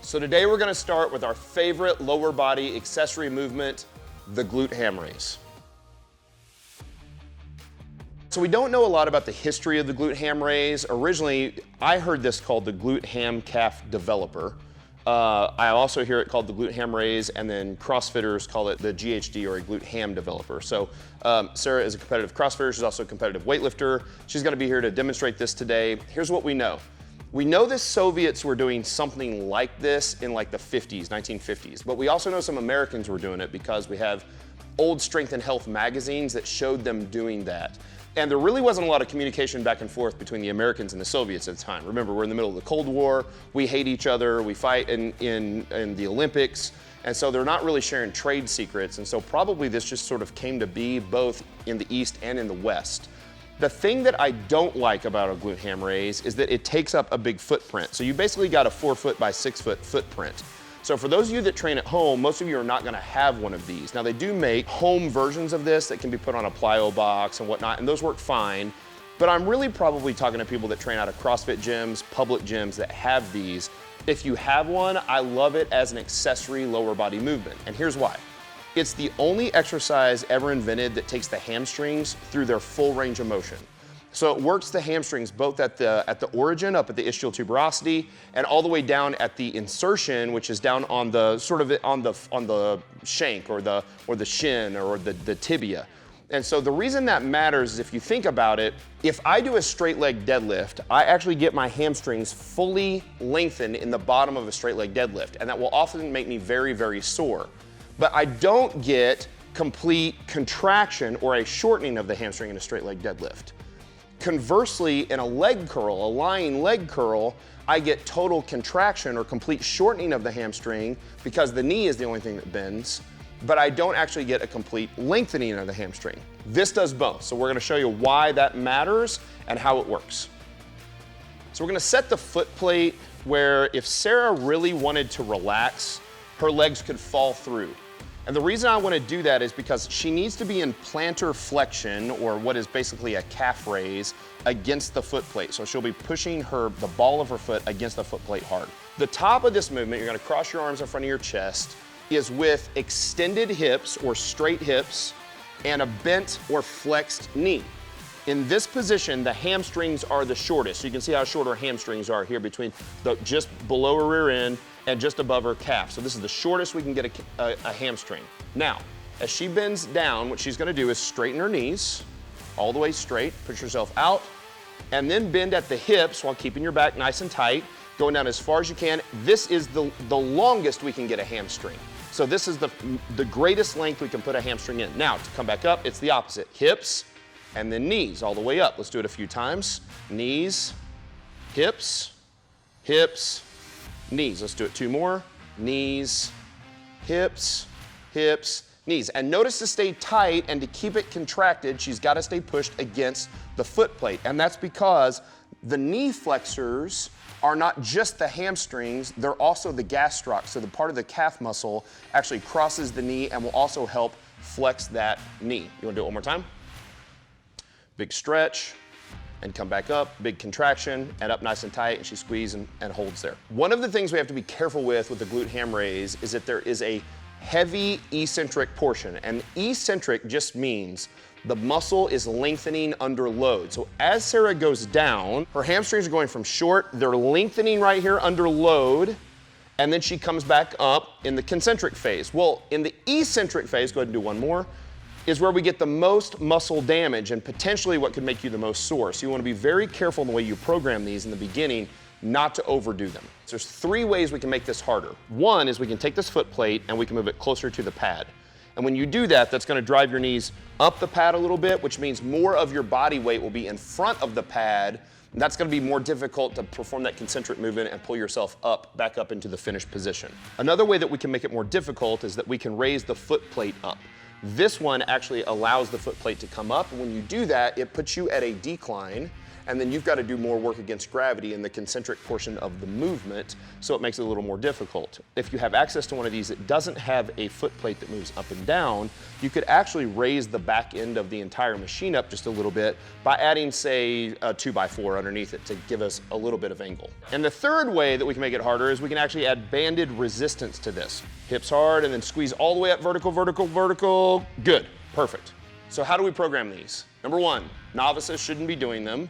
So today we're going to start with our favorite lower body accessory movement, the glute ham raise. So we don't know a lot about the history of the glute ham raise. Originally, I heard this called the glute ham calf developer. I also hear it called the glute ham raise, and then CrossFitters call it the GHD, or a glute ham developer. So Sarah is a competitive CrossFitter. She's also a competitive weightlifter. She's going to be here to demonstrate this today. Here's what we know. We know the Soviets were doing something like this in like the 50s, 1950s, but we also know some Americans were doing it because we have old strength and health magazines that showed them doing that. And there really wasn't a lot of communication back and forth between the Americans and the Soviets at the time. Remember, we're in the middle of the Cold War, we hate each other, we fight in the Olympics, and so they're not really sharing trade secrets, and so probably this just sort of came to be both in the East and in the West. The thing that I don't like about a glute ham raise is that it takes up a big footprint. So you basically got a 4 foot by 6 foot footprint. So for those of you that train at home, most of you are not gonna have one of these. Now they do make home versions of this that can be put on a plyo box and whatnot, and those work fine. But I'm really probably talking to people that train out of CrossFit gyms, public gyms that have these. If you have one, I love it as an accessory lower body movement, and here's why. It's the only exercise ever invented that takes the hamstrings through their full range of motion. So it works the hamstrings both at the origin, up at the ischial tuberosity, and all the way down at the insertion, which is down on the sort of on the shank or the shin or the tibia. And so the reason that matters is if you think about it, if I do a straight leg deadlift, I actually get my hamstrings fully lengthened in the bottom of a straight leg deadlift, and that will often make me very, very sore. But I don't get complete contraction or a shortening of the hamstring in a straight leg deadlift. Conversely, in a leg curl, a lying leg curl, I get total contraction or complete shortening of the hamstring because the knee is the only thing that bends, but I don't actually get a complete lengthening of the hamstring. This does both, so we're gonna show you why that matters and how it works. So we're gonna set the foot plate where if Sarah really wanted to relax, her legs could fall through. And the reason I want to do that is because she needs to be in plantar flexion, or what is basically a calf raise, against the foot plate. So she'll be pushing the ball of her foot against the foot plate hard. The top of this movement, you're going to cross your arms in front of your chest, is with extended hips or straight hips and a bent or flexed knee. In this position, the hamstrings are the shortest. So you can see how short our hamstrings are here between just below her rear end and just above her calf. So this is the shortest we can get a hamstring. Now, as she bends down, what she's gonna do is straighten her knees all the way straight, push yourself out, and then bend at the hips while keeping your back nice and tight, going down as far as you can. This is the longest we can get a hamstring. So this is the greatest length we can put a hamstring in. Now, to come back up, it's the opposite. Hips, and then knees all the way up. Let's do it a few times. Knees, hips, hips, knees. Let's do it 2 more. Knees, hips, hips, knees. And notice to stay tight and to keep it contracted, she's got to stay pushed against the foot plate. And that's because the knee flexors are not just the hamstrings, they're also the gastroc. So the part of the calf muscle actually crosses the knee and will also help flex that knee. You want to do it one more time? Big stretch, and come back up, big contraction, and up nice and tight, and she squeezes and holds there. One of the things we have to be careful with the glute ham raise is that there is a heavy eccentric portion, and eccentric just means the muscle is lengthening under load. So as Sarah goes down, her hamstrings are going from short, they're lengthening right here under load, and then she comes back up in the concentric phase. Well, in the eccentric phase, go ahead and do one more, is where we get the most muscle damage and potentially what could make you the most sore. So you want to be very careful in the way you program these in the beginning, not to overdo them. So there's 3 ways we can make this harder. One is we can take this foot plate and we can move it closer to the pad. And when you do that, that's going to drive your knees up the pad a little bit, which means more of your body weight will be in front of the pad. And that's going to be more difficult to perform that concentric movement and pull yourself back up into the finished position. Another way that we can make it more difficult is that we can raise the foot plate up. This one actually allows the foot plate to come up, and when you do that, it puts you at a decline, and then you've got to do more work against gravity in the concentric portion of the movement, so it makes it a little more difficult. If you have access to one of these that doesn't have a foot plate that moves up and down, you could actually raise the back end of the entire machine up just a little bit by adding, say, a 2x4 underneath it to give us a little bit of angle. And the third way that we can make it harder is we can actually add banded resistance to this. Hips hard and then squeeze all the way up, vertical, vertical, vertical. Good, perfect. So how do we program these? Number one, novices shouldn't be doing them.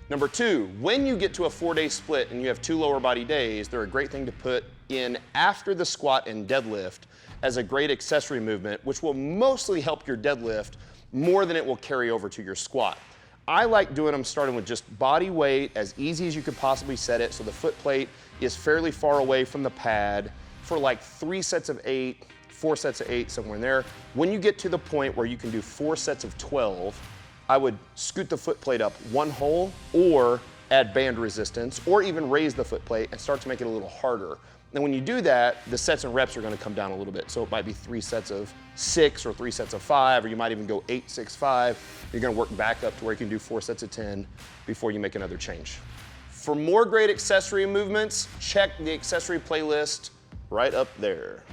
Number two, when you get to a 4-day split and you have 2 lower body days, they're a great thing to put in after the squat and deadlift as a great accessory movement, which will mostly help your deadlift more than it will carry over to your squat. I like doing them starting with just body weight, as easy as you could possibly set it, so the foot plate is fairly far away from the pad for like 3 sets of 8, 4 sets of 8, somewhere in there. When you get to the point where you can do 4 sets of 12, I would scoot the foot plate up 1 hole or add band resistance or even raise the foot plate and start to make it a little harder. And when you do that, the sets and reps are going to come down a little bit. So it might be 3 sets of 6 or 3 sets of 5, or you might even go 8, 6, 5. You're going to work back up to where you can do 4 sets of 10 before you make another change. For more great accessory movements, check the accessory playlist right up there.